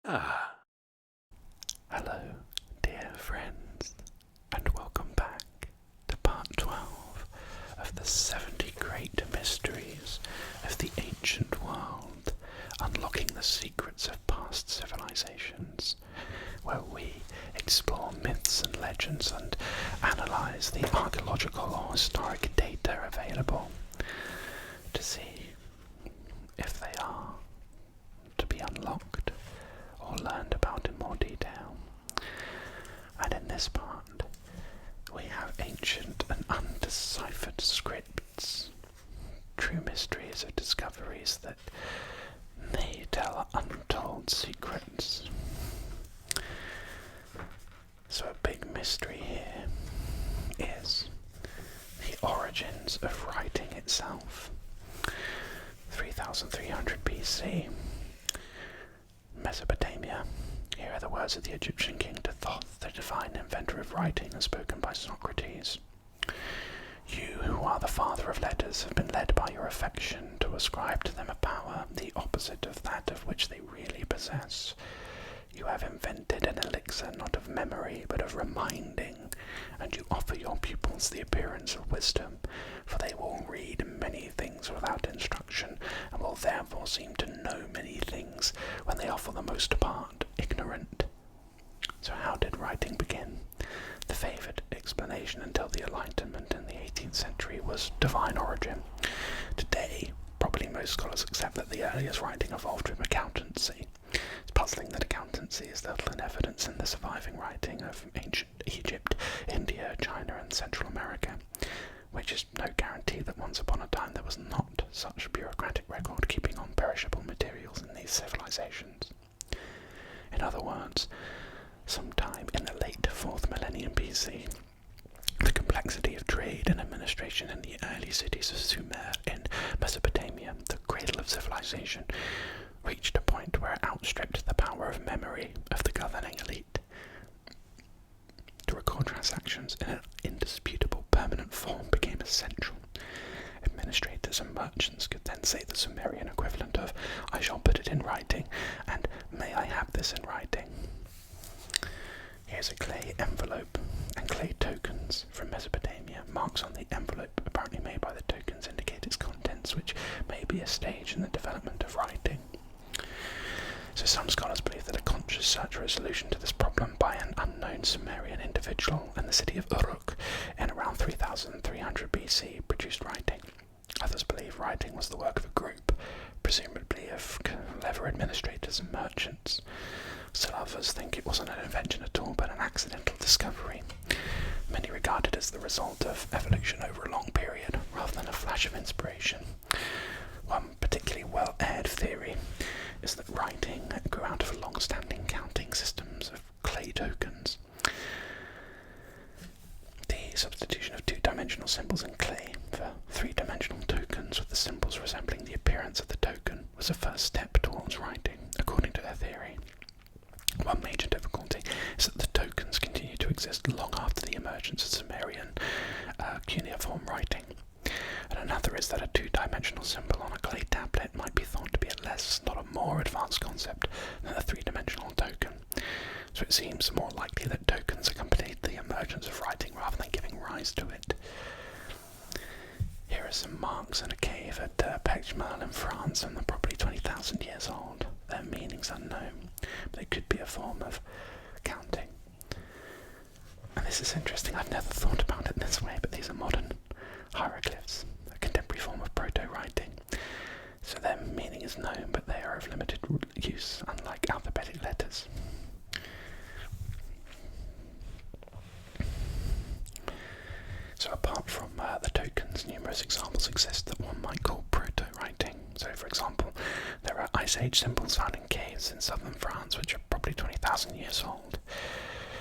Ah, hello, dear friends, and welcome back to part 12 of the 70 Great Mysteries of the Ancient World, unlocking the secrets of past civilizations, where we explore myths and legends and analyze the archaeological or historic data available to see if they are to be unlocked or learned about in more detail. And in this part, we have ancient and undeciphered scripts, true mysteries of discoveries that may tell untold secrets. So a big mystery here is the origins of writing itself. 3300 BC, Mesopotamia. Here are the words of the Egyptian king twelfth, the divine inventor of writing, as spoken by Socrates. You, who are the father of letters, have been led by your affection to ascribe to them a power, the opposite of that of which they really possess. You have invented an elixir not of memory, but of reminding, and you offer your pupils the appearance of wisdom, for they will read many things without instruction, and will therefore seem to know many things, when they are for the most part ignorant. So how did writing begin? The favoured explanation until the Enlightenment in the 18th century was divine origin. Today, probably most scholars accept that the earliest writing evolved from accountancy. It's puzzling that accountancy is little in evidence in the surviving writing of ancient Egypt, India, China and Central America, which is no guarantee that once upon a time there was not such bureaucratic record keeping on perishable materials in these civilizations. In other words, sometime in the late 4th millennium BC, the complexity of trade and administration in the early cities of Sumer in Mesopotamia, the cradle of civilization, reached a point where it outstripped the power of memory of the governing elite. To record transactions in an indisputable permanent form became essential. Administrators and merchants could then say the Sumerian equivalent of, "I shall put it in writing," and "May I have this in writing?" Here's a clay envelope and clay tokens from Mesopotamia. Marks on the envelope apparently made by the tokens indicate its contents, which may be a stage in the development of writing. So some scholars believe that a conscious search for a solution to this problem by an unknown Sumerian individual in the city of Uruk in around 3300 BC produced writing. Others believe writing was the work of a group, presumably of clever administrators and merchants. Still others think it wasn't an invention at all, but an accidental discovery. Many regard it as the result of evolution over a long period, rather than a flash of inspiration. One particularly well-aired theory is that writing grew out of long-standing counting systems of clay tokens. The substitution of two-dimensional symbols in clay for three-dimensional tokens with the symbols resembling the appearance of the token was a first step towards writing, according to their theory. One major difficulty is that the tokens continue to exist long after the emergence of Sumerian cuneiform writing. And another is that a two-dimensional symbol on a clay tablet might be thought to be a less, not a more advanced concept than a three-dimensional token. So it seems more likely that tokens accompanied the emergence of writing rather than giving rise to it. Here are some marks in a cave at Pechmal in France, and they're probably 20,000 years old. Their meaning's unknown, but they could be a form of counting. And this is interesting, I've never thought about it this way, but these are modern hieroglyphs, a contemporary form of proto-writing. So their meaning is known, but they are of limited use, unlike alphabetic letters. So apart from the tokens, numerous examples exist that one might call proto-writing. So for example, there are Ice Age symbols found in caves in southern France, which are probably 20,000 years old.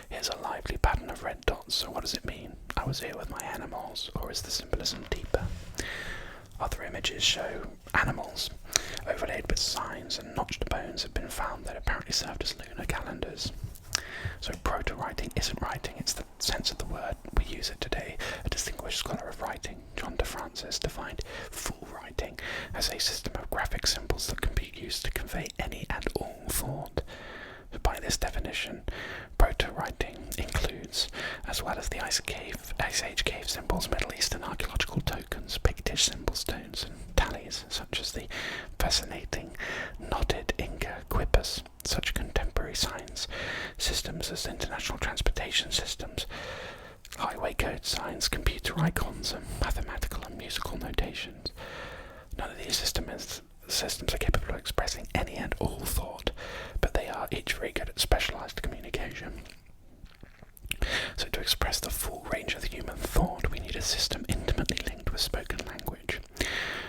Here's a lively pattern of red dots, so what does it mean? I was here with my animals, or is the symbolism deeper? Other images show animals overlaid with signs, and notched bones have been found that apparently served as lunar calendars. So proto-writing isn't writing, it's the sense of the word we use it today. A distinguished scholar of writing, John de Francis, defined full writing as a system of graphic symbols that can be used to convey any and all thought. this definition, proto-writing includes, as well as the Ice Age cave symbols, Middle Eastern archaeological tokens, Pictish symbol stones, and tallies, such as the fascinating knotted Inca quippus. Such contemporary science systems as international transportation systems, highway code signs, computer icons, and mathematical and musical notations. None of these systems are capable of expressing any and all thought, but they are each very good at specialized communication. So to express the full range of the human thought, we need a system intimately linked with spoken language.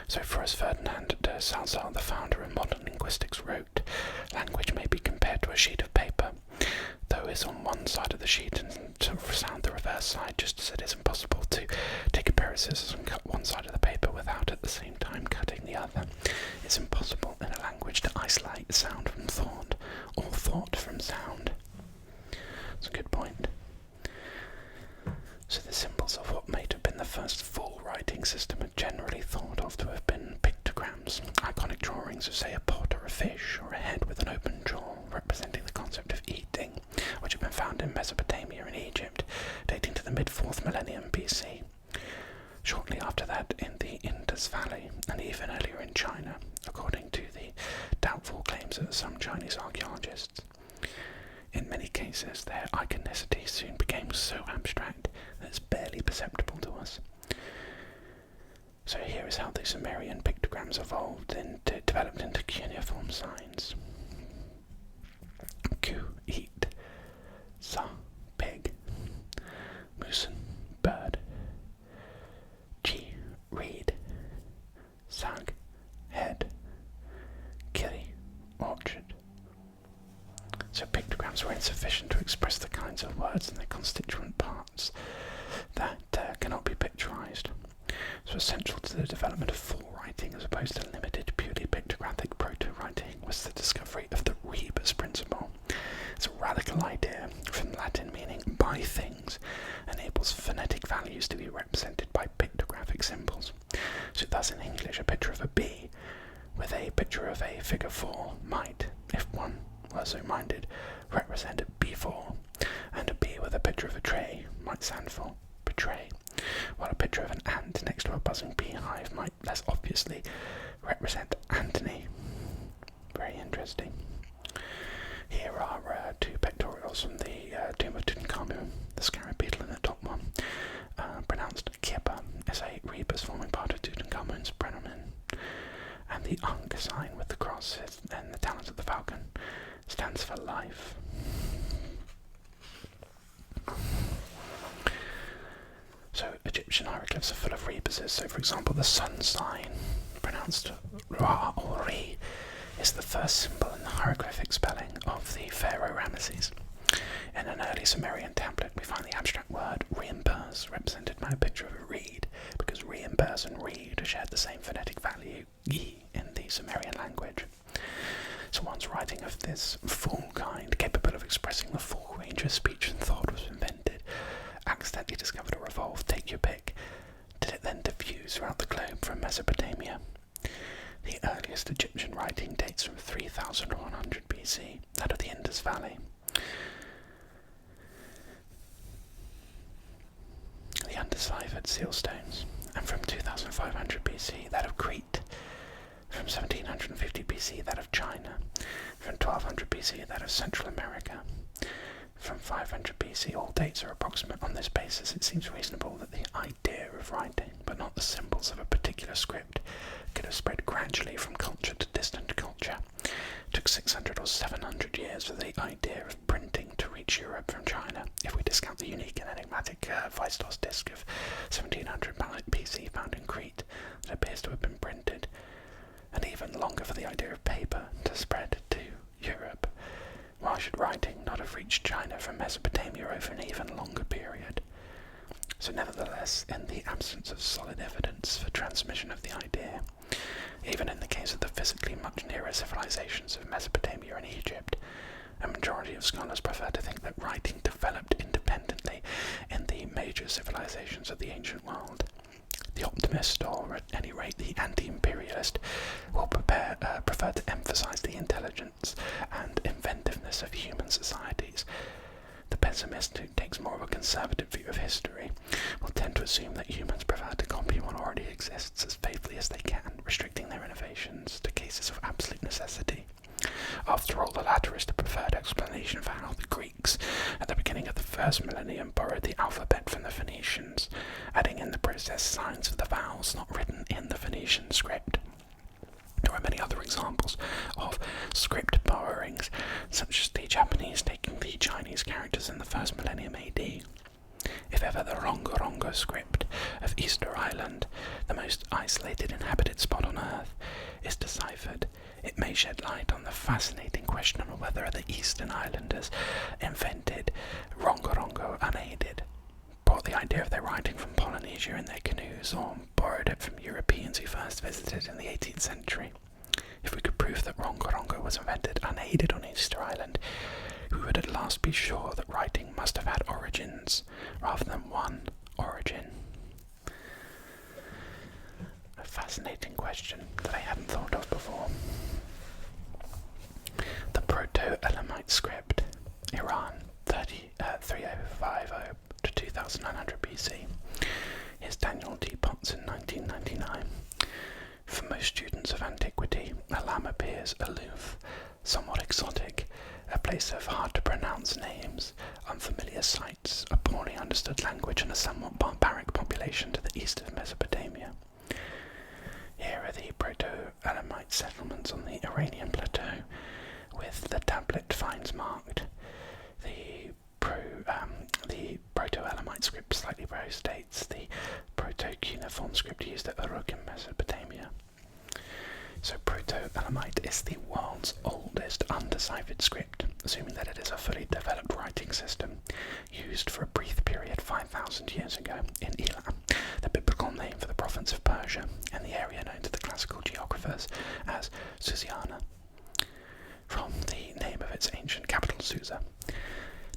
So for as Ferdinand de Saussure, the founder of modern linguistics, wrote, language may be compared to a sheet of paper, though it's on one side of the sheet and to sound the reverse side, just as it is impossible to take a pair of scissors and cut one side of the paper without at the same time cutting the other. It's impossible in a language to isolate sound from thought, or thought from sound. That's a good point. So the symbols of what may have been the first full writing system are generally thought of to have been pictograms, iconic drawings of, say, a pot or a fish or a head with an open jaw, representing the concept of eating, which have been found in Mesopotamia and Egypt, dating to the mid-4th millennium BC. Shortly after that in the Indus Valley, and even earlier in China, according to the doubtful claims of some Chinese archaeologists. In many cases, their iconicity soon became so abstract that it's barely perceptible to us. So here is how the Sumerian pictograms developed into cuneiform signs. Ku, eat. Sa, pig. Musen, bird. Chi, reed. Sag, head. Kiri, orchard. So pictograms were insufficient to express the kinds of words and their constituent parts that cannot be picturized. So essential to the development of full writing as opposed to limited, purely pictographic proto-writing was the discovery of the rebus principle. It's a radical idea from Latin meaning by things, enables phonetic values to be represented by pictographic symbols. So thus in English, a picture of a bee with a picture of a figure 4 might, if one were so minded, represent a B4, and a bee with a picture of a tray might stand for betray, while a picture of an ant next to a buzzing beehive might less obviously represent Antony. Very interesting. Here are two pictorials from the tomb of Tutankhamun. The scarab beetle in the top one, pronounced Kippa, is a rebus forming part of Tutankhamun's prenomen, and the Ankh sign with the cross and the talons of the falcon stands for life. So Egyptian hieroglyphs are full of rebuses. So for example, the sun sign, pronounced Ra or Re, is the first symbol in the hieroglyphic spelling of the pharaoh Ramesses. In an early Sumerian tablet, we find the abstract word reimburse, represented by a picture of a reed, because reimburse and reed shared the same phonetic value, yi, in the Sumerian language. So one's writing of this full kind, capable of expressing the full range of speech and thought, was invented, accidentally discovered or evolved, take your pick. Did it then diffuse throughout the globe from Mesopotamia? The earliest Egyptian writing dates from 3100 BC, that of the Indus Valley. The undeciphered seal stones, and from 2500 BC, that of Crete. From 1750 BC, that of China. From 1200 BC, that of Central America. From 500 BC, all dates are approximate. On this basis, it seems reasonable that the idea of writing, but not the symbols of a particular script, could have spread gradually from culture to distant culture. It took 600 or 700 years for the idea of printing to reach Europe from China, if we discount the unique and enigmatic Phaistos disc of 1700 BC found in Crete that appears to have been printed, and even longer for the idea of paper to spread to Europe. Why should writing not have reached China from Mesopotamia over an even longer period? So nevertheless, in the absence of solid evidence for transmission of the idea, even in the case of the physically much nearer civilizations of Mesopotamia and Egypt, a majority of scholars prefer to think that writing developed independently in the major civilizations of the ancient world. The optimist, or at any rate the anti-imperialist, will prefer to emphasize the intelligence and inventiveness of human society conservative view of history will tend to assume that humans prefer to copy what already exists as faithfully as they can, restricting their innovations to cases of absolute necessity. After all, the latter is the preferred explanation for how the Greeks, at the beginning of the first millennium, borrowed the alphabet from the Phoenicians, adding in the process signs for the vowels not written in the Phoenician script. There are many other examples of script borrowings, such as the Japanese taking the Chinese characters in the first millennium AD. If ever the Rongorongo script of Easter Island, the most isolated inhabited spot on Earth, is deciphered, it may shed light on the fascinating question of whether the Eastern Islanders invented Rongorongo unaided, brought the idea of their writing from Polynesia in their canoes, or borrowed it from Europeans who first visited in the 18th century. If we could prove that Rongorongo was invented unaided on Easter Island, we would at last be sure that writing must have had origins, rather than one origin. A fascinating question that I hadn't thought of before. The Proto-Elamite script, Iran, 3050 to 2900 BC. Here's Daniel D. Potts in 1999. For most students of antiquity, Elam appears aloof, somewhat exotic, a place of hard-to-pronounce names, unfamiliar sights, a poorly understood language, and a somewhat barbaric population to the east of Mesopotamia. Here are the Proto-Elamite settlements on the Iranian plateau, with the tablet finds marked. The Proto-Elamite script slightly postdates the Proto-Cuneiform script used at Uruk in Mesopotamia. So Proto-Elamite is the world's oldest undeciphered script, assuming that it is a fully developed writing system used for a brief period 5,000 years ago in Elam, the biblical name for the province of Persia, and the area known to the classical geographers as Susiana, from the name of its ancient capital Susa.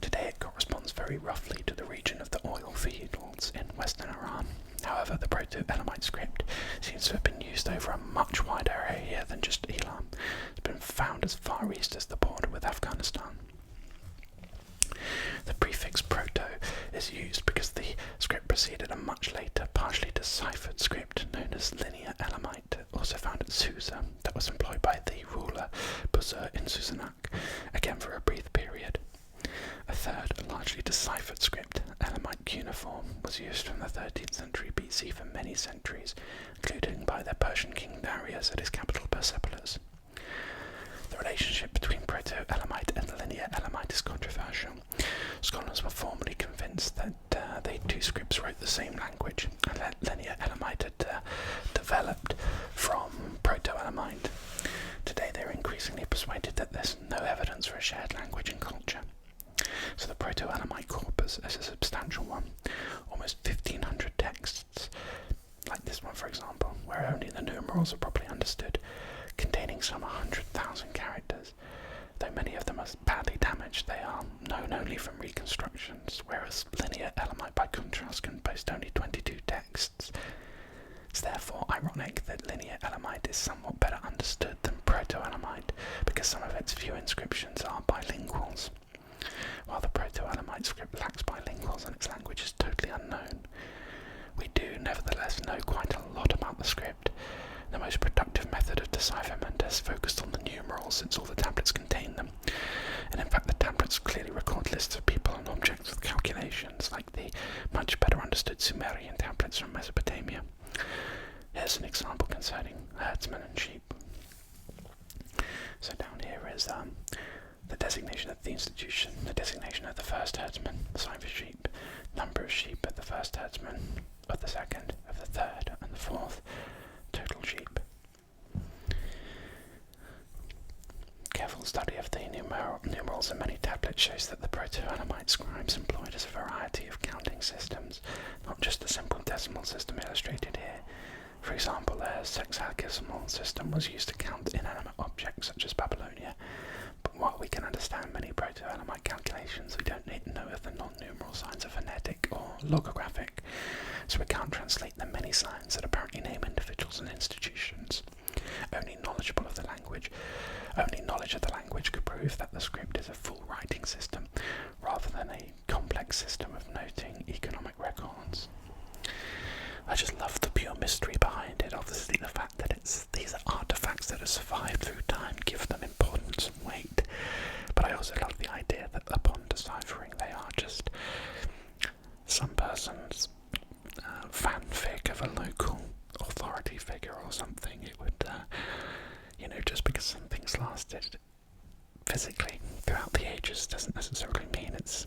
Today it corresponds very roughly to the region of the oil fields in western Iran. However, the Proto-Elamite script seems to have been used over a much wider area than just Elam. It's been found as far east as the border with Afghanistan. The prefix proto is used because the script preceded a much later, partially deciphered script known as linear Elamite, also found at Susa, that was employed by the ruler Buzur in Susanak, again for a brief period. A third, largely deciphered script, Elamite cuneiform, was used from the 13th century BC for many centuries, including by the Persian king Darius at his capital Persepolis. The relationship between Proto-Elamite and linear Elamite is controversial. Scholars were formerly convinced that the two scripts wrote the same language, and that linear Elamite had developed from Proto-Elamite. Today they are increasingly persuaded that there's no evidence for a shared language and culture. So the Proto-Elamite corpus is a substantial one, almost 1,500 texts, like this one for example, where only the numerals are properly understood, containing some 100,000 characters. Though many of them are badly damaged, they are known only from reconstructions, whereas linear Elamite by contrast can boast only 22 texts. It's therefore ironic that linear Elamite is somewhat better understood than Proto-Elamite, because some of its few inscriptions are bilinguals. While the Proto-Elamite script lacks bilinguals and its language is totally unknown, we do nevertheless know quite a lot about the script. The most productive method of decipherment has focused on the numerals, since all the tablets contain them, and in fact the tablets clearly record lists of people and objects with calculations, like the much better understood Sumerian tablets from Mesopotamia. Here's an example concerning herdsmen and sheep. So down here is the designation of the institution, the designation of the first herdsman, the sign for sheep, number of sheep of the first herdsman, of the second, of the third, and the fourth, total sheep. Careful study of the numerals in many tablets shows that the Proto-Elamite scribes employed a variety of counting systems, not just the simple decimal system illustrated here. For example, a sexagesimal system was used to count inanimate objects such as Babylonia, but while we can understand many Proto-Elamite calculations, we don't know if the non-numeral signs are phonetic or logographic, so we can't translate the many signs that apparently name individuals and institutions. Only knowledge of the language could prove that the script is a full writing system, rather rather than a complex system of noting economic records. I just love the pure mystery behind it. Obviously, the fact that these are artifacts that have survived through time give them importance and weight. But I also love the idea that upon deciphering, they are just some person's fanfic of a local authority figure or something. It would, just because something's lasted physically throughout the ages doesn't necessarily mean it's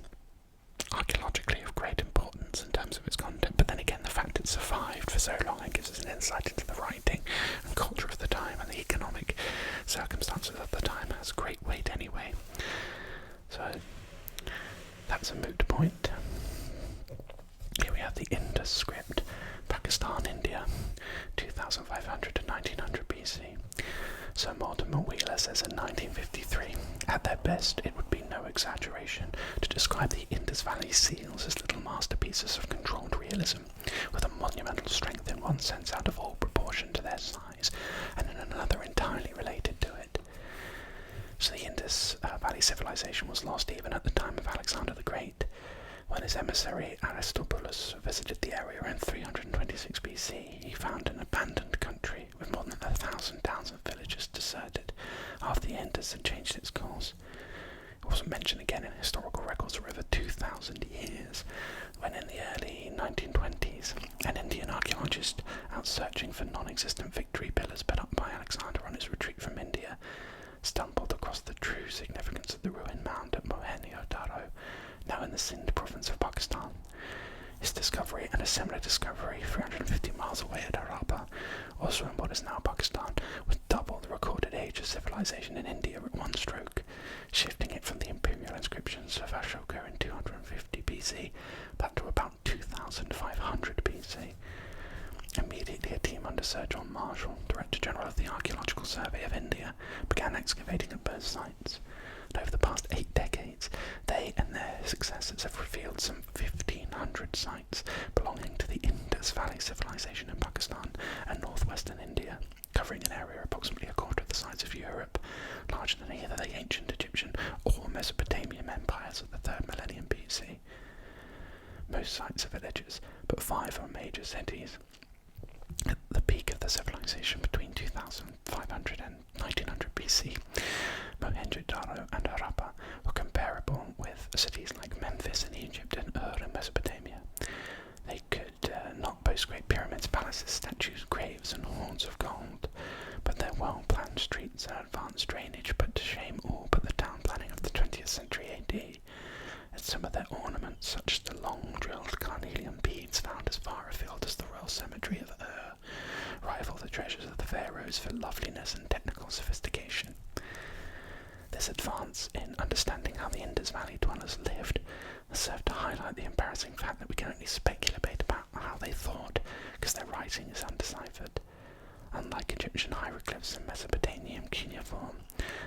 archaeologically of great importance in terms of its content. But then again, the fact it survived for so long, it gives us an insight into the writing and culture of the time, and the economic circumstances of the time has great weight anyway. So that's a moot point. Here we have the Indus script, Pakistan, India, 2500 to 1900 BC. Sir Mortimer Wheeler says in 1953, at their best it would be no exaggeration to describe the Indus Valley seals as little masterpieces of controlled realism, with a monumental strength in one sense out of all proportion to their size, and in another entirely related to it. So the Indus Valley civilization was lost even at the time of Alexander the Great. When his emissary Aristobulus visited the area in 326 BC, he found an abandoned country with more than 1,000 towns and villages deserted after the Indus had changed its course. It wasn't mentioned again in historical records for over 2,000 years, when in the early 1920s, an Indian archaeologist out searching for non-existent victory pillars put up by Alexander on his retreat from India stumbled across the true significance of the ruined mound at Mohenjo-daro, now in the Sindh province of Pakistan. His discovery, and a similar discovery 350 miles away at Harappa, also in what is now Pakistan, would double the recorded age of civilization in India at one stroke, shifting it from the imperial inscriptions of Ashoka in 250 BC back to about 2500 BC. Immediately, a team under Sir John Marshall, Director General of the Archaeological Survey of India, began excavating at both sites. And over the past 8 decades, they and their successors have revealed some 1,500 sites belonging to the Indus Valley civilization in Pakistan and northwestern India, covering an area approximately a quarter of the size of Europe, larger than either the ancient Egyptian or Mesopotamian empires of the 3rd millennium BC. Most sites are villages, but 5 are major cities. At the peak of the civilization between 2500 and 1900 BC, Mohenjo-daro and Harappa were comparable with cities like Memphis in Egypt and Ur in Mesopotamia. They could not boast great pyramids, palaces, statues, graves, and hoards of gold, but their well-planned streets and advanced drainage put to shame all but the town planning of the 20th century AD. And some of their ornaments, such as the long-drilled carnelian beads found as far afield as the royal cemetery of Ur, rival the treasures of the pharaohs for loveliness and technical sophistication. This advance in understanding how the Indus Valley dwellers lived has served to highlight the embarrassing fact that we can only speculate about how they thought, because their writing is undeciphered. Unlike Egyptian hieroglyphs and Mesopotamian cuneiform,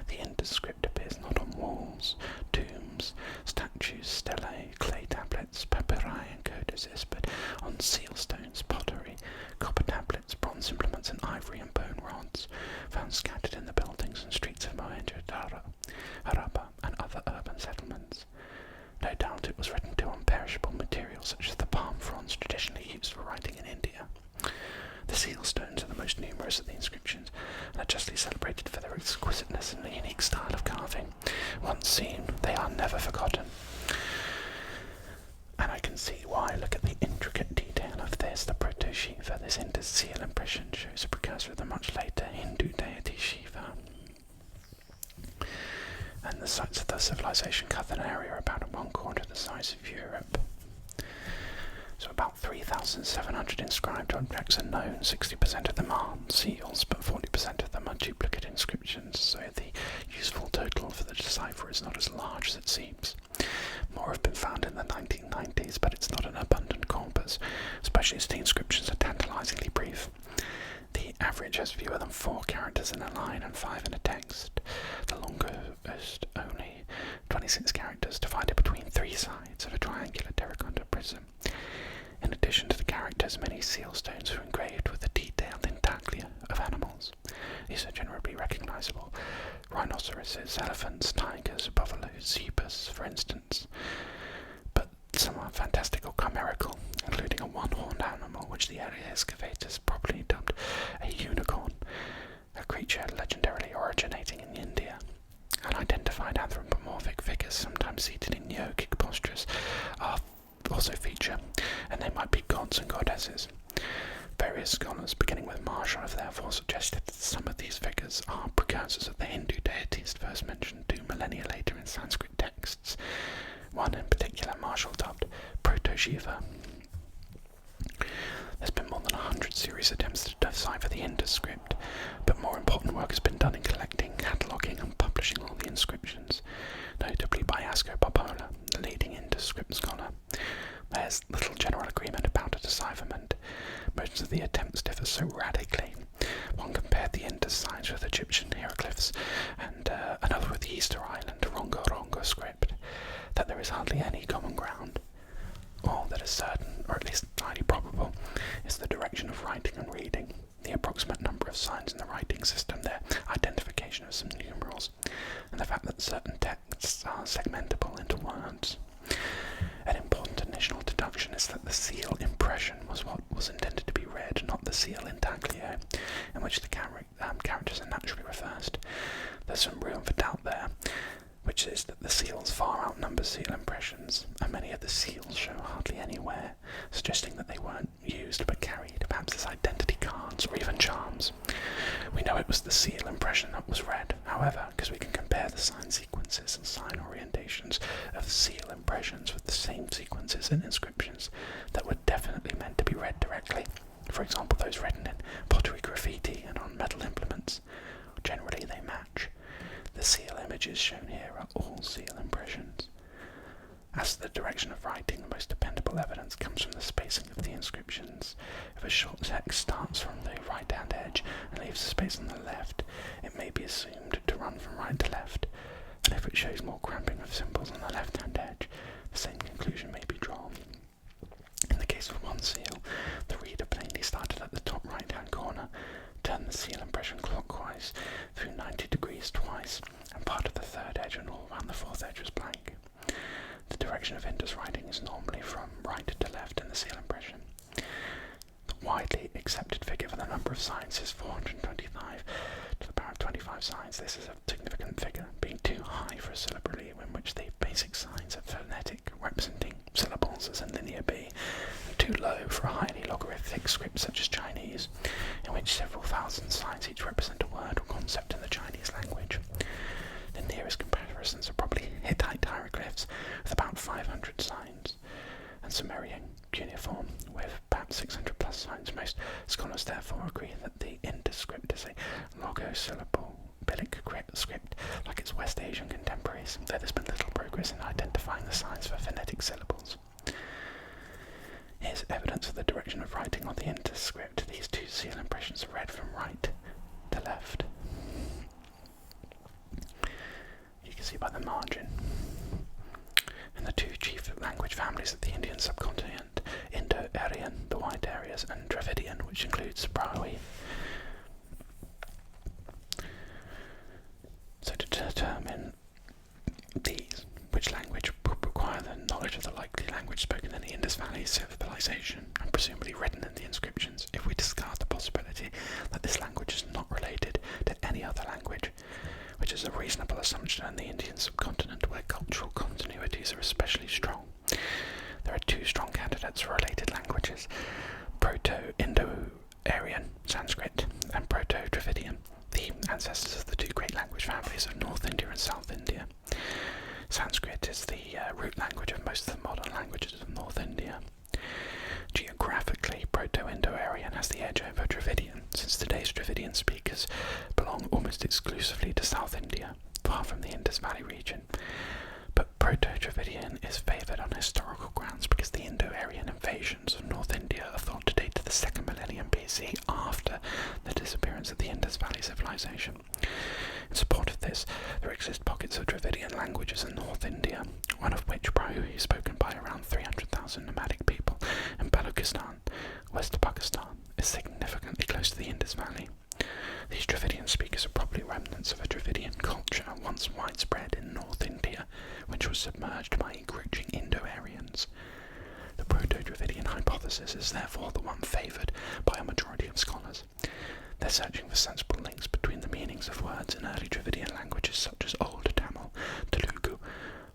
the Indus script appears not on walls, tombs, statues, stelae, clay tablets, papyri and codices, but on seal stones, pottery, copper tablets, bronze implements and ivory and bone rods, found scattered in the buildings and streets of Mohenjo-daro, Harappa and other urban settlements. No doubt it was written to imperishable materials such as the palm fronds traditionally used for writing in India. The seal stones are the most numerous of the inscriptions, and are justly celebrated for their exquisiteness and the unique style of carving. Once seen, they are never forgotten. And I can see why. Look at the intricate detail of this. The proto-Shiva, this Indus seal impression, shows a precursor of the much later Hindu deity Shiva. And the sites of the civilization cover an area about 1/4 the size of Europe. So about 3,700 inscribed objects are known. 60% of them are seals, but 40% of them are duplicate inscriptions, so the useful total for the decipher is not as large as it seems. More have been found in the 1990s, but it's not an abundant corpus, especially as the inscriptions are tantalizingly brief. The average has fewer than 4 characters in a line and 5 in a text. The longest only 26 characters, divided between 3 sides of a triangular terracotta prism. In addition to the characters, many seal stones are engraved with a detailed intaglia of animals. These are generally recognizable: rhinoceroses, elephants, tigers, buffaloes, zebras, for instance. Some are fantastic or chimerical, including a one-horned animal which the early excavators probably dubbed a unicorn, a creature legendarily originating in India. Unidentified anthropomorphic figures, sometimes seated in yogic postures, also feature, and they might be gods and goddesses. Various scholars, beginning with Marshall, have therefore suggested that some of these figures are precursors of the Hindu deities first mentioned 2 millennia later in Sanskrit texts. One in particular, Marshall dubbed Proto-Shiva. There's been more than 100 serious attempts to decipher the Indus script, but more important work has been done in collecting, cataloguing and publishing all the inscriptions, notably by Asko Popola, the leading Indus script scholar. There's little general agreement about a decipherment. Most of the attempts differ so radically. One compared the Indus signs with Egyptian hieroglyphs, and another with the Easter Island Rongo script, that there is hardly any common ground. All that is certain, or at least highly probable, is the direction of writing and reading, the approximate number of signs in the writing system, their identification of some numerals, and the fact that certain texts are segmentable into words. An important initial deduction is that the seal impression was what was intended to be read, not the seal intaglio, in which the characters are naturally reversed. There's some room for doubt there, which is that the seals far outnumber seal impressions, and many of the seals show hardly anywhere, suggesting that they weren't used but carried, perhaps as identity cards or even charms. We know it was the seal impression that was read, however, because we can compare the sign sequences and sign orientations of seal impressions with the same sequences and inscriptions that were definitely meant to be read directly. For example, those written in pottery graffiti and on metal implements. Generally they match. The seal images shown here are all seal impressions. As to the direction of writing, the most dependable evidence comes from the spacing of the inscriptions. If a short text starts from the right-hand edge and leaves a space on the left, it may be assumed to run from right to left, and if it shows more cramping of symbols on the left-hand edge, the same conclusion may be drawn. In the case of one seal, the reader plainly started at the top right-hand corner, turned the seal impression clockwise through 90 degrees twice, and part of the third edge and all around the fourth edge was blank. The direction of Indus writing is normally from right to left in the seal impression. The widely accepted figure for the number of signs is 425 to the power of 25 signs. This is a significant figure, being too high for a syllabary in which the basic signs are phonetic, representing syllables as in linear B, and too low for a highly logarithmic script such as Chinese, in which several thousand signs each represent a word or concept in the Chinese language. The nearest comparisons are probably Hittite hieroglyphs with about 500 signs, and Sumerian cuneiform with about 600 plus signs. Most scholars therefore agree that the Indus script is a logosyllabic script like its West Asian contemporaries, though there's been little progress in identifying the signs for phonetic syllables. Here's evidence of the direction of writing on the Indus script. These two seal impressions are read from right to left. You can see by the margin. And the two chief language families of the Indian subcontinent, Indo-Aryan, the white areas, and Dravidian, which includes Brahui. So to determine which language would require the knowledge of the likely language spoken in the Indus Valley civilization, and presumably written in the inscriptions, if we discard the possibility that this language is not related to any other language, which is a reasonable assumption in the Indian subcontinent where cultural continuities are especially strong. There are two strong candidates for related languages: Proto-Indo-Aryan Sanskrit and Proto-Dravidian, the ancestors of the two great language families of North India and South India. Sanskrit is the root language of most of the modern languages of North India. Geographically, Proto-Indo-Aryan has the edge over Dravidian, since today's Dravidian speakers belong almost exclusively to South India, far from the Indus Valley region. But Proto-Dravidian is favoured on historical grounds because the Indo-Aryan invasions of North India are thought to date to the 2nd millennium BC, after the disappearance of the Indus Valley civilization. In support of this, there exist pockets of Dravidian languages in North India, one of which, Brahui, is spoken by around 300,000 nomadic people in Balochistan, west of Pakistan, is significantly close to the Indus Valley. These Dravidian speakers are probably remnants of a Dravidian culture once widespread in North India, Dravidia, which was submerged by encroaching Indo-Aryans. The Proto-Dravidian hypothesis is therefore the one favoured by a majority of scholars. They're searching for sensible links between the meanings of words in early Dravidian languages such as Old Tamil, Telugu,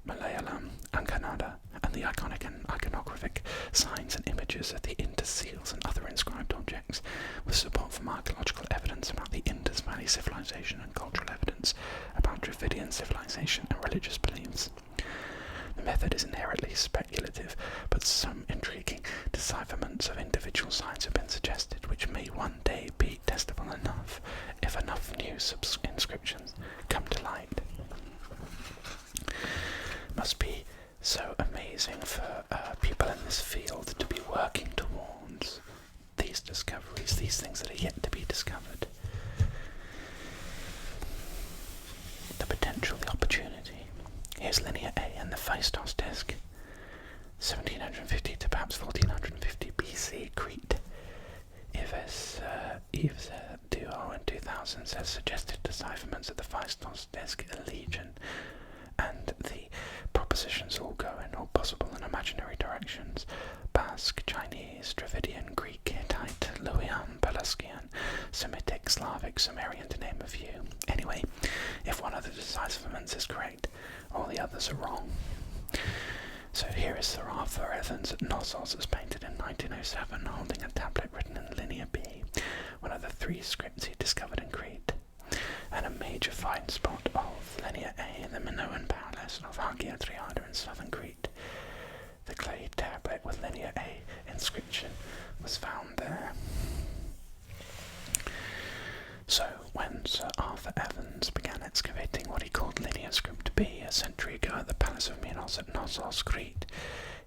Malayalam, and Kannada, and the iconic and iconographic signs and images of the Indus seals and other inscribed objects, with support from archaeological evidence about the Indus Valley civilization and cultural evidence about Dravidian civilization and religious beliefs. The method is inherently speculative, but some intriguing decipherments of individual signs have been suggested, which may one day be testable enough if enough new inscriptions come to light. Must be so amazing for people in this field to be working towards these discoveries, these things that are yet to be discovered. The potential, the opportunity. Here's Linear A and the Phaistos disk, 1750 to perhaps 1450 BC, Crete. Yves Duo in 2000 says suggested decipherments of the Phaistos disk a legion, and the propositions all go in all possible and imaginary directions: Basque, Chinese, Dravidian, Greek, Hittite, Luwian, Pelasgian, Semitic, Slavic, Sumerian, to name a few. Anyway, if one of the decipherments is correct, all the others are wrong. So here is Sir Arthur Evans at Knossos, as painted in 1907, holding a tablet written in Linear B, one of the 3 scripts he discovered in Crete, and a major find spot of Linear A in the Minoan Palace of Hagia Triada in southern Crete. The clay tablet with Linear A inscription was found there. So, when Sir Arthur Evans began excavating what he called Linear Script B a century ago at the Palace of Minos at Knossos, Crete,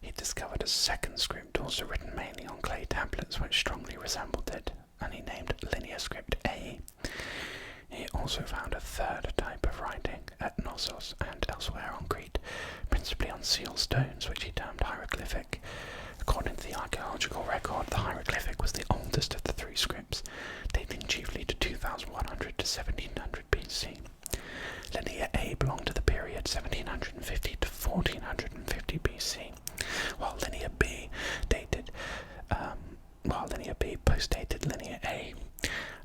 he discovered a second script also written mainly on clay tablets which strongly resembled it, and he named Linear Script A. He also found a third type of writing at Knossos and elsewhere on Crete, principally on seal stones, which he termed hieroglyphic. According to the archaeological record, the hieroglyphic was the oldest of the 3 scripts, dating chiefly to 2100 to 1700 BC. Linear A belonged to the period 1750 to 1450 BC, while Linear B postdated Linear A.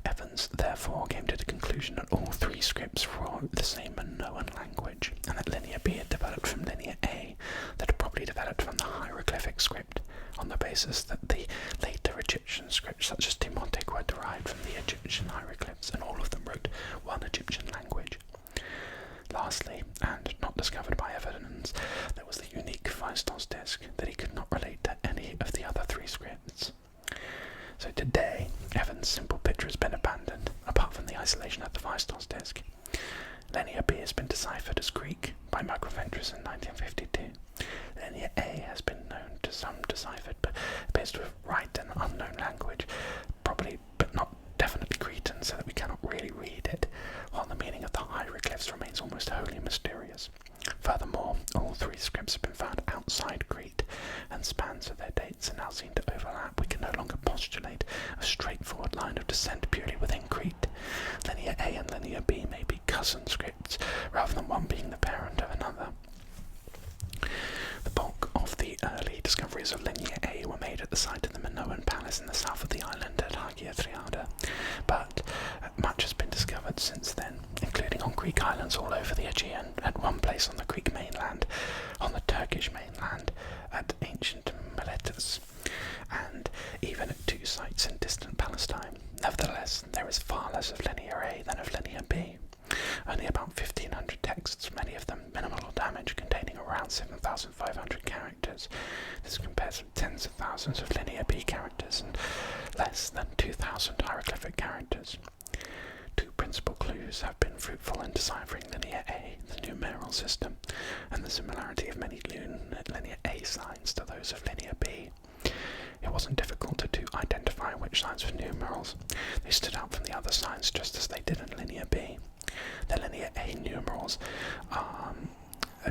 Evans therefore came to the conclusion that all 3 scripts were the same Minoan language, and that Linear B had developed from Linear A, that had probably developed from the hieroglyphic script, on the basis that the later Egyptian scripts, such as Demotic, were derived from the Egyptian hieroglyphs, and all of them wrote one Egyptian language. Lastly, and not discovered by evidence, there was the unique Phaistos disk that he could not relate to any of the other 3 scripts. So today, Evans' simple picture has been abandoned, apart from the isolation of the Phaistos disk. Linear B has been deciphered as Greek by Microventris in 1952. Linear A has been known to some deciphered, but appears to write an unknown language, probably but not definitely Cretan, so that we cannot really read it, while the meaning of the hieroglyphs remains almost wholly mysterious. Furthermore, all 3 scripts have been found outside Crete, and spans of their dates are now seen to overlap. We can no longer postulate a straightforward line of descent purely within Crete. Linear A and Linear B may be cousin scripts, rather than one being the parent of another. The bulk of the early discoveries of Linear A were made at the site of the Minoan Palace in the south of the island at Hagia Triada, but much has been discovered since then, including on Greek islands all over the Aegean, at one place on the Greek mainland, on the Turkish mainland, at ancient Miletus, and even at 2 sites in distant Palestine. Nevertheless, there is far less of Linear A than of Linear B. Only about 1,500 texts, many of them minimal or damaged, containing around 7,500 characters. This compares with tens of thousands of Linear B characters and less than 2,000 hieroglyphic characters. 2 principal clues have been fruitful in deciphering Linear A, the numeral system, and the similarity of many Linear A signs to those of Linear B. It wasn't difficult to identify which signs were numerals. They stood out from the other signs just as they did in Linear B. The Linear A numerals are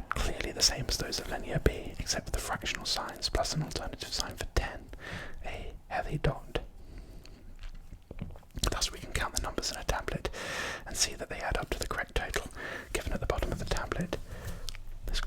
clearly the same as those of Linear B, except for the fractional signs, plus an alternative sign for 10, a heavy dot. Thus we can count the numbers in a tablet and see that they add up to the correct total given at the bottom of the tablet. This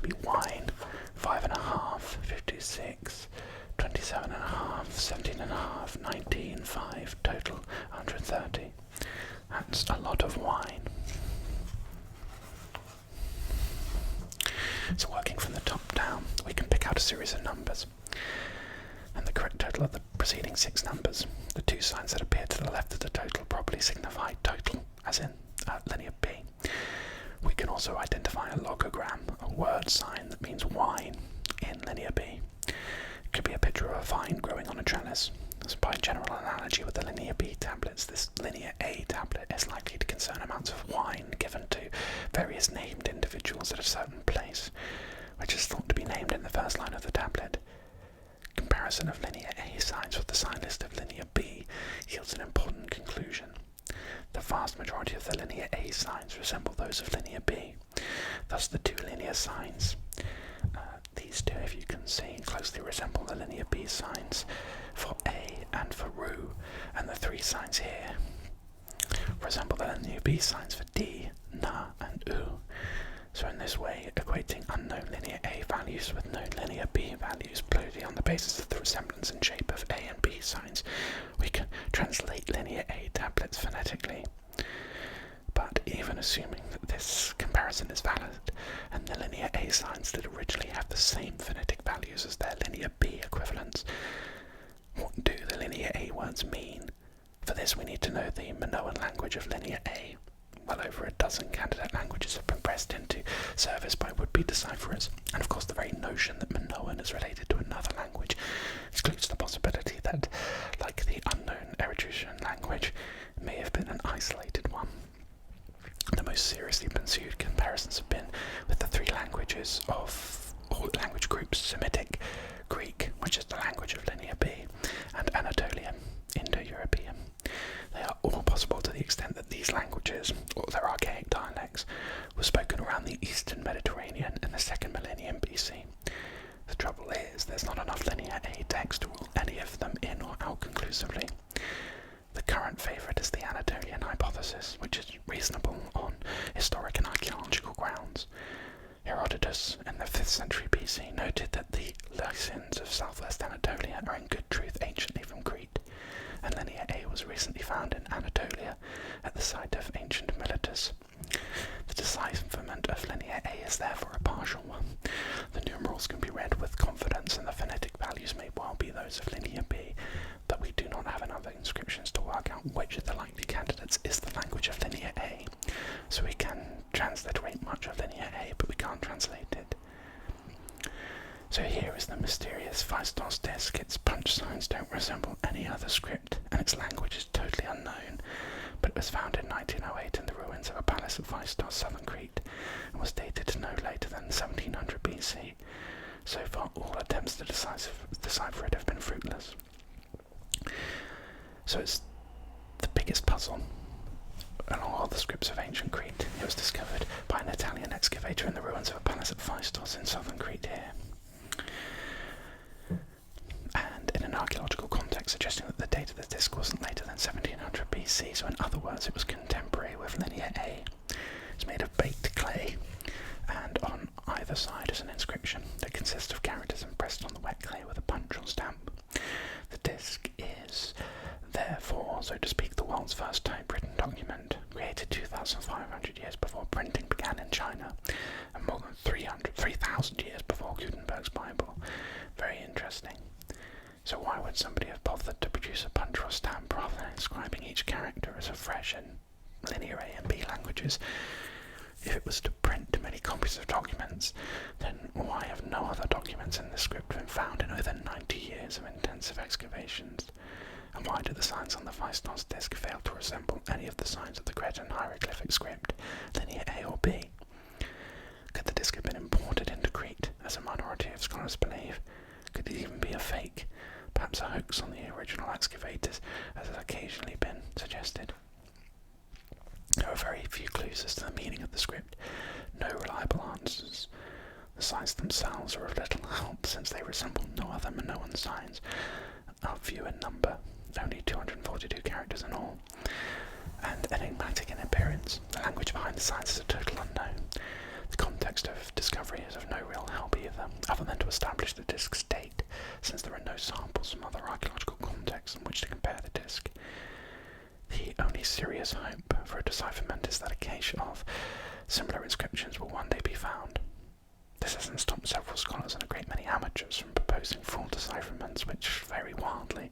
So working from the top down, we can pick out a series of numbers, and the correct total of the preceding 6 numbers. The 2 signs that appear to the left of the total probably signify total, as in linear B. We can also identify a logogram, a word sign that means wine, in linear B. It could be a picture of a vine growing on a trellis. So by general analogy with the linear B tablets, this linear A tablet is likely to concern amounts of wine given to various named individuals at a certain place, which is thought to be named in the first line of the tablet. Comparison of linear A signs with the sign list of linear B yields an important conclusion. The vast majority of the linear A signs resemble those of linear B. Thus the 2 linear signs, these 2, if you can see, closely resemble the linear B signs for A and for Ru, and the 3 signs here resemble the linear B signs for D, Na, and U. So in this way, equating unknown linear A values with known linear B values purely on the basis of the resemblance and shape of A and B signs, we can translate linear A tablets phonetically. But even assuming that this comparison is valid, and the linear A signs did originally have the same phonetic values as their linear B equivalents, what do the linear A words mean? For this we need to know the Minoan language of linear A. Well over a dozen candidate languages have been pressed into service by would-be decipherers, and of course the very notion that Minoan is related to another language excludes the possibility that, like the unknown Eritrean language, it may have been an isolated one. The most seriously pursued comparisons have been with the 3 languages of, or language groups, Semitic, Greek, which is the language of linear B, and Anatolian, Indo-European. They are all possible to the extent that these languages, or their archaic dialects, were spoken around the eastern Mediterranean in the 2nd millennium BC. The trouble is, there's not enough linear A text to rule any of them in or out conclusively. The current favourite is the Anatolian hypothesis, which is reasonable on historic and archaeological grounds. Herodotus, in the 5th century BC, noted that the Lycians of southwest Anatolia are in good truth anciently from Crete, and linear A was recently found in Anatolia at the site of ancient Miletus. The decipherment of linear A is therefore a partial one. The numerals can be read with confidence, and the phonetic values may well be those of linear B, but we do not have enough inscriptions to work out which of the likely candidates is the language of linear A. So we can transliterate much of linear A, but we can't translate it. So here is the mysterious Phaistos disc. Its punch signs don't resemble any other script, and its language is totally unknown, but it was found in 1908 in the ruins of a palace at Phaistos, southern Crete, and was dated to no later than 1700 BC. So far, all attempts to decipher it have been fruitless. So it's the biggest puzzle along all the scripts of ancient Crete. It was discovered by an Italian excavator in the ruins of a palace at Phaistos in southern Crete here, and in an archaeological context suggesting that the date of the disc wasn't later than 1700 BC, so in other words it was contemporary with linear A. It's made of baked clay, and on either side is an inscription that consists of characters impressed on the wet clay with a punch or stamp. The disc is therefore, so to speak, the world's first typewritten document, created 2,500 years before printing began in China, and more than 3,000 years before Gutenberg's Bible. Very interesting. So why would somebody have bothered to produce a punch or stamp rather than inscribing each character as afresh in linear A and B languages? If it was to print many copies of documents, then why have no other documents in this script been found in over 90 years of intensive excavations? And why do the signs on the Phaistos disc fail to resemble any of the signs of the Cretan hieroglyphic script, linear A or B? Could the disc have been imported into Crete, as a minority of scholars believe? Could it even be a fake, perhaps a hoax on the original excavators, as has occasionally been suggested? There are very few clues as to the meaning of the script, no reliable answers. The signs themselves are of little help, since they resemble no other Minoan signs, are few in number, only 242 characters in all, and enigmatic in appearance. The language behind the signs is a total unknown. The context of discovery is of no real help either, other than to establish the disc's date, since there are no samples from other archaeological contexts in which to compare the disc. The only serious hope for a decipherment is that a cache of similar inscriptions will one day be found. This is researchers from proposing full decipherments, which vary wildly,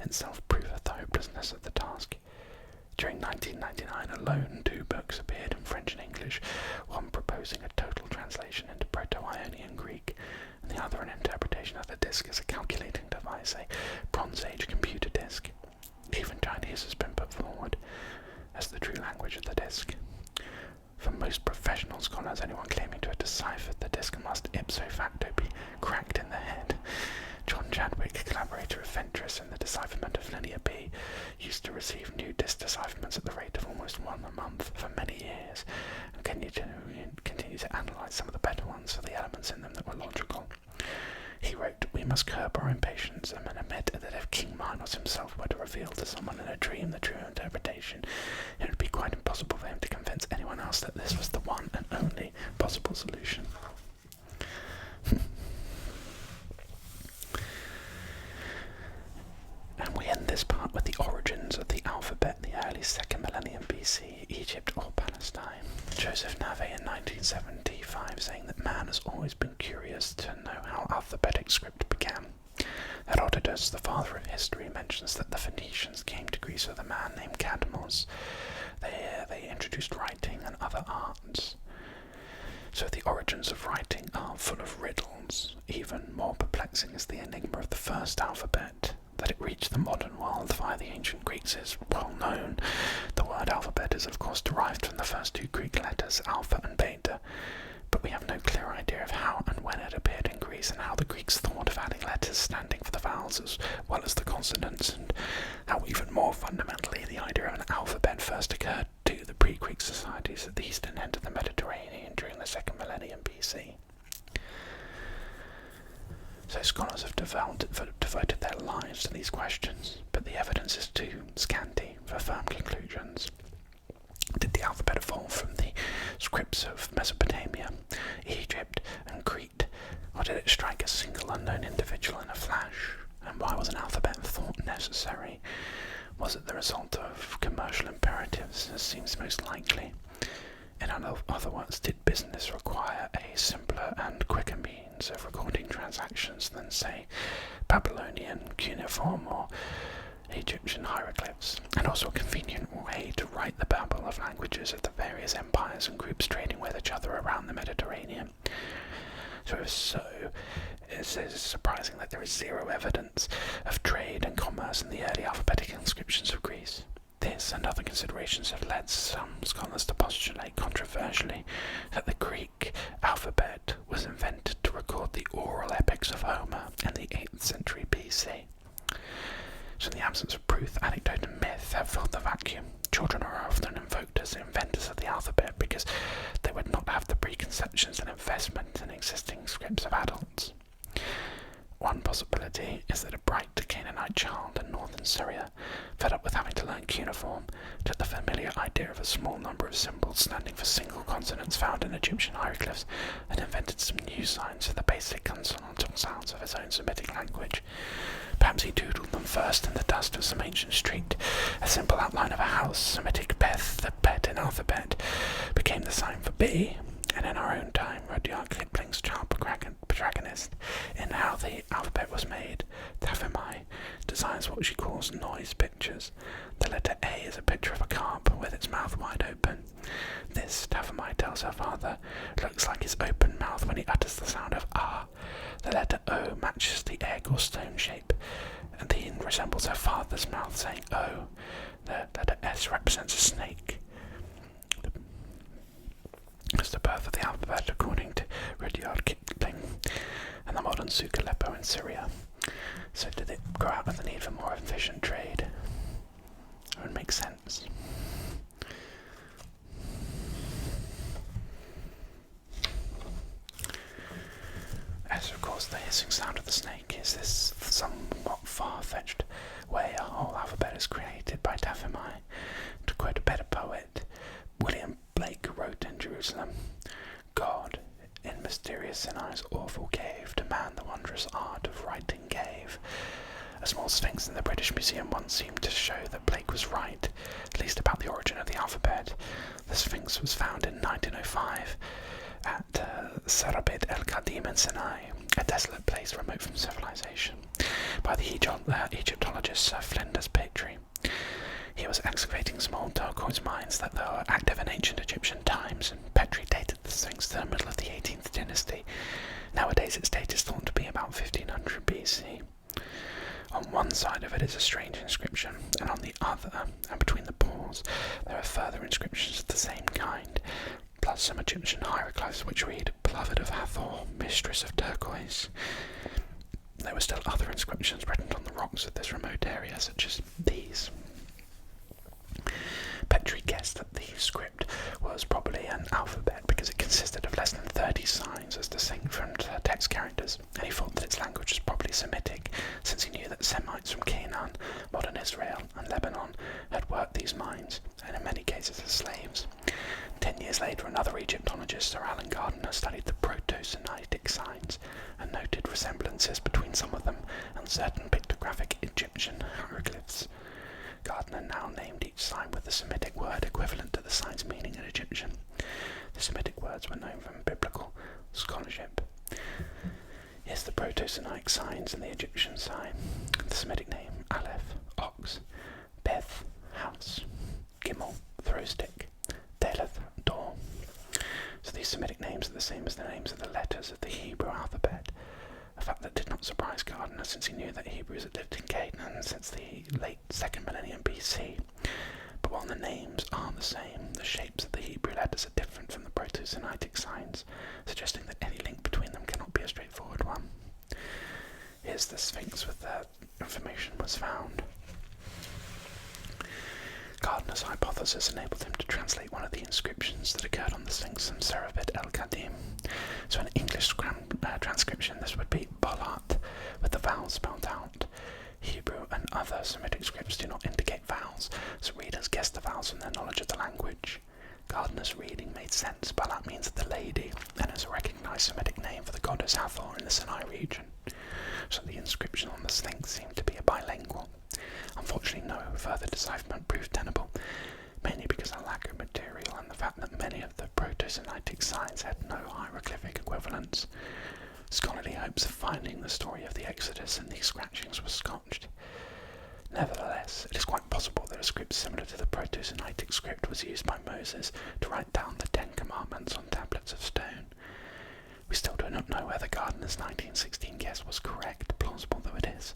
itself proveth the hopelessness of the task. During 1999 alone, 2 books appeared in French and English, one proposing a total translation into Proto-Ionian Greek, and the other an interpretation of the disc as a calculating device, a Bronze Age computer disc. Even Chinese has been put forward as the true language of the disc. For most professional scholars, anyone claiming to have deciphered the disc must ipso facto be cracked in the head. John Chadwick, collaborator of Ventris in the decipherment of Linear B, used to receive new disc decipherments at the rate of almost one a month for many years, and continue to analyse some of the better ones for the elements in them that were logical. He wrote, "We must curb our impatience and admit that if King Minos himself were to reveal to someone in a dream the true interpretation, it would be quite impossible for him to convince anyone else that this was the one and only possible solution." And we end this part with the origins of the alphabet, the early 2nd millennium BC, Egypt or Palestine. Joseph Nave in 1975 saying that man has always been curious to know how alphabetic script began. Herodotus, the father of history, mentions that the Phoenicians came to Greece with a man named Cadmos. They introduced writing and other arts. So the origins of writing are full of riddles. Even more perplexing is the enigma of the first alphabet. That it reached the modern world via the ancient Greeks is well known. The word alphabet is of course derived from the first 2 Greek letters, alpha and beta, but we have no clear idea of how and when it appeared in Greece and how the Greeks thought of adding letters standing for the vowels as well as the consonants, and how even more fundamentally the idea of an alphabet first occurred to the pre-Greek societies at the eastern end of the Mediterranean during the 2nd millennium BC. So scholars have devoted their lives to these questions, but the evidence is too scanty for firm conclusions. Did the alphabet evolve from the scripts of Mesopotamia, Egypt, and Crete, or did it strike a single unknown individual in a flash? And why was an alphabet thought necessary? Was it the result of commercial imperatives, as seems most likely? In other words, did business require a simpler and quicker means of recording transactions than, say, Babylonian cuneiform or Egyptian hieroglyphs, and also a convenient way to write the babble of languages of the various empires and groups trading with each other around the Mediterranean? So if so, it is surprising that there is zero evidence of trade and commerce in the early alphabetic inscriptions of Greece. This and other considerations have led some scholars to postulate controversially that the Greek alphabet was invented to record the oral epics of Homer in the 8th century BC. So in the absence of proof, anecdote and myth have filled the vacuum. Children are often invoked as inventors of the alphabet because they would not have the preconceptions and investment in existing scripts of adults. One possibility is that a bright Canaanite child in northern Syria, fed up with having to learn cuneiform, took the familiar idea of a small number of symbols standing for single consonants found in Egyptian hieroglyphs and invented some new signs for the basic consonantal sounds of his own Semitic language. Perhaps he doodled them first in the dust of some ancient street. A simple outline of a house, Semitic beth, the bet in alphabet, became the sign for B. And in our own time, Rudyard Kipling's child protagonist in How the Alphabet Was Made, Tafimai, designs what she calls noise pictures. The letter A is a picture of a carp with its mouth wide open. This, Tafimai tells her father, looks like his open mouth when he utters the sound of ah. The letter O matches the egg or stone shape, and the resembles her father's mouth saying O. The letter S represents a snake. It's the birth of the alphabet, according to Rudyard Kipling, and the modern souk Aleppo in Syria. So did it grow out of the need for more efficient trade? It would make sense. As of course the hissing sound of the snake is this somewhat far-fetched way a whole alphabet is created by Tafimai. To quote a better poet, William Blake wrote in Jerusalem, God, in mysterious Sinai's awful cave, to man the wondrous art of writing gave. A small sphinx in the British Museum once seemed to show that Blake was right, at least about the origin of the alphabet. The sphinx was found in 1905 at Sarabit el-Qadim in Sinai, a desolate place remote from civilization, by the Egyptologist Sir Flinders Petrie. He was excavating small turquoise mines that were active in ancient Egyptian times, and Petrie dated the Sphinx to the middle of the 18th dynasty. Nowadays its date is thought to be about 1500 BC. On one side of it is a strange inscription, and on the other, and between the pores, there are further inscriptions of the same kind, plus some Egyptian hieroglyphs which read, "Beloved of Hathor, Mistress of Turquoise." There were still other inscriptions written on the rocks of this remote area, such as these. Petrie guessed that the script was probably an alphabet because it consisted of less than 30 signs as distinct from text characters, and he thought that its language was probably Semitic, since he knew that Semites from Canaan, modern Israel, and Lebanon had worked these mines, and in many cases as slaves. 10 years later, another Egyptologist, Sir Alan Gardner, studied the Proto-Semitic signs and noted resemblances between some of them and certain pictographic Egyptian hieroglyphs. Gardner now named each sign with the Semitic word equivalent to the sign's meaning in Egyptian. The Semitic words were known from biblical scholarship. Here's the Proto-Semitic signs and the Egyptian sign. The Semitic name, Aleph, ox; Beth, house; Gimel, throw stick; Daleth, door. So these Semitic names are the same as the names of the letters of the Hebrew alphabet. A fact that did not surprise Gardner, since he knew that Hebrews had lived in Canaan since the late 2nd millennium BC. But while the names are the same, the shapes of the Hebrew letters are different from the Proto-Semitic signs, suggesting that any link between them cannot be a straightforward one. Here's the Sphinx with the information was found. Gardner's hypothesis enabled him to translate one of the inscriptions that occurred on the Sphinx from Serapit el-Qadim. So in English transcription, this would be Balat, with the vowels spelled out. Hebrew and other Semitic scripts do not indicate vowels, so readers guessed the vowels from their knowledge of the language. Gardner's reading made sense. Balat means the lady, and is a recognised Semitic name for the goddess Hathor in the Sinai region. So the inscription on the Sphinx seemed to be a bilingual. Unfortunately, no further decipherment proved tenable, mainly because of lack of material and the fact that many of the Proto-Semitic signs had no hieroglyphic equivalents. Scholarly hopes of finding the story of the Exodus in these scratchings were scotched. Nevertheless, it is quite possible that a script similar to the Proto-Semitic script was used by Moses to write down the 10 Commandments on tablets of stone. We still do not know whether Gardner's 1916 guess was correct, plausible though it is.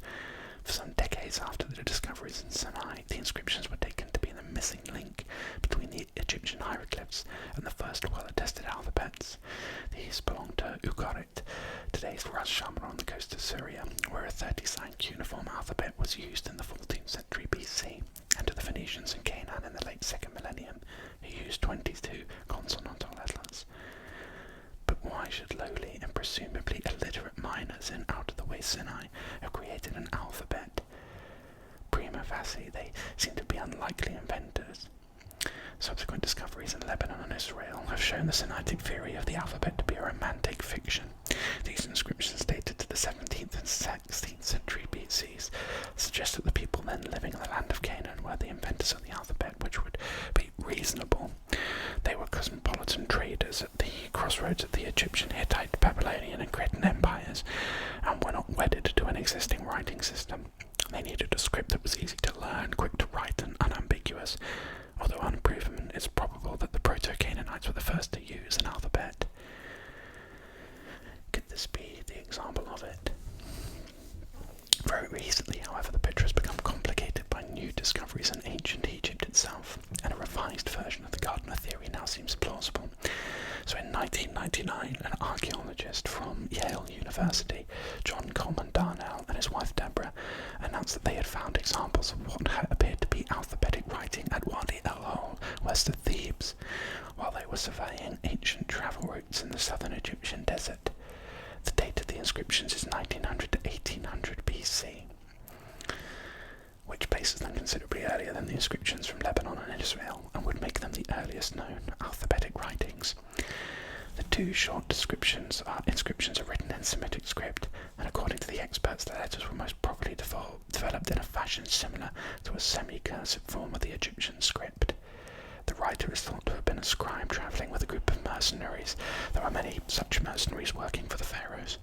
For some decades after the discoveries in Sinai, the inscriptions were taken to be the missing link between the Egyptian hieroglyphs and the first well-attested alphabets. These belong to Ugarit, today's Ras Shamra on the coast of Syria, where a 30-sign cuneiform alphabet was used in the 14th century BC, and to the Phoenicians in Canaan in the late 2nd millennium, who used 22 consonantal letters. But why should lowly and presumably illiterate miners in out-of-the-way Sinai have created an alphabet? Prima facie, they seem to be unlikely inventors. Subsequent discoveries in Lebanon and Israel have shown the Semitic theory of the alphabet to be a romantic fiction. These inscriptions dated to the 17th and 16th century BCs suggest that the people then living in the land of Canaan were the inventors of the alphabet, which would be reasonable. They were cosmopolitan traders at the crossroads of the Egyptian, Hittite, Babylonian and Cretan empires, and were not wedded to an existing writing system. They needed a script that was easy to learn, quick to write and unambiguous. Although unproven, it's probable that the Proto-Canaanites were the first to use an alphabet. Could this be the example of it? Very recently, however, the picture has become complicated by new discoveries in ancient Egypt itself, and a revised version of the Gardner theory now seems plausible. So in 1999, an archaeologist from Yale University, John Coleman Darnell, and his wife Deborah announced that they had found examples of what appeared to be alphabetic writing at Wadi el-Hol, west of Thebes, while they were surveying ancient travel routes in the southern Egyptian desert. The date of the inscriptions is 1900 to 1800 BC, which places them considerably earlier than the inscriptions from Lebanon and Israel, and would make them the earliest known alphabetic writings. The two short inscriptions are written in Semitic script, and according to the experts, the letters were most probably developed in a fashion similar to a semi-cursive form of the Egyptian script. The writer is thought to have been a scribe travelling with a group of mercenaries. There are many such mercenaries working for the pharaohs.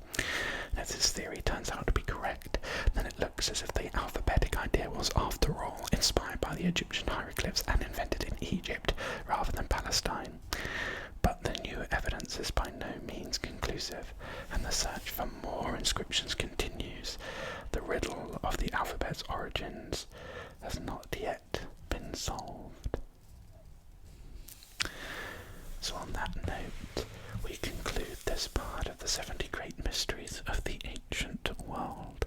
And if this theory turns out to be correct, then it looks as if the alphabetic idea was, after all, inspired by the Egyptian hieroglyphs and invented in Egypt rather than Palestine. But the new evidence is by no means conclusive, and the search for more inscriptions continues. The riddle of the alphabet's origins has not yet been solved. So on that note, we conclude this part of the 70 Great Mysteries of the Ancient World.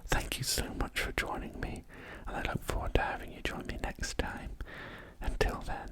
Thank you so much for joining me, and I look forward to having you join me next time. Until then,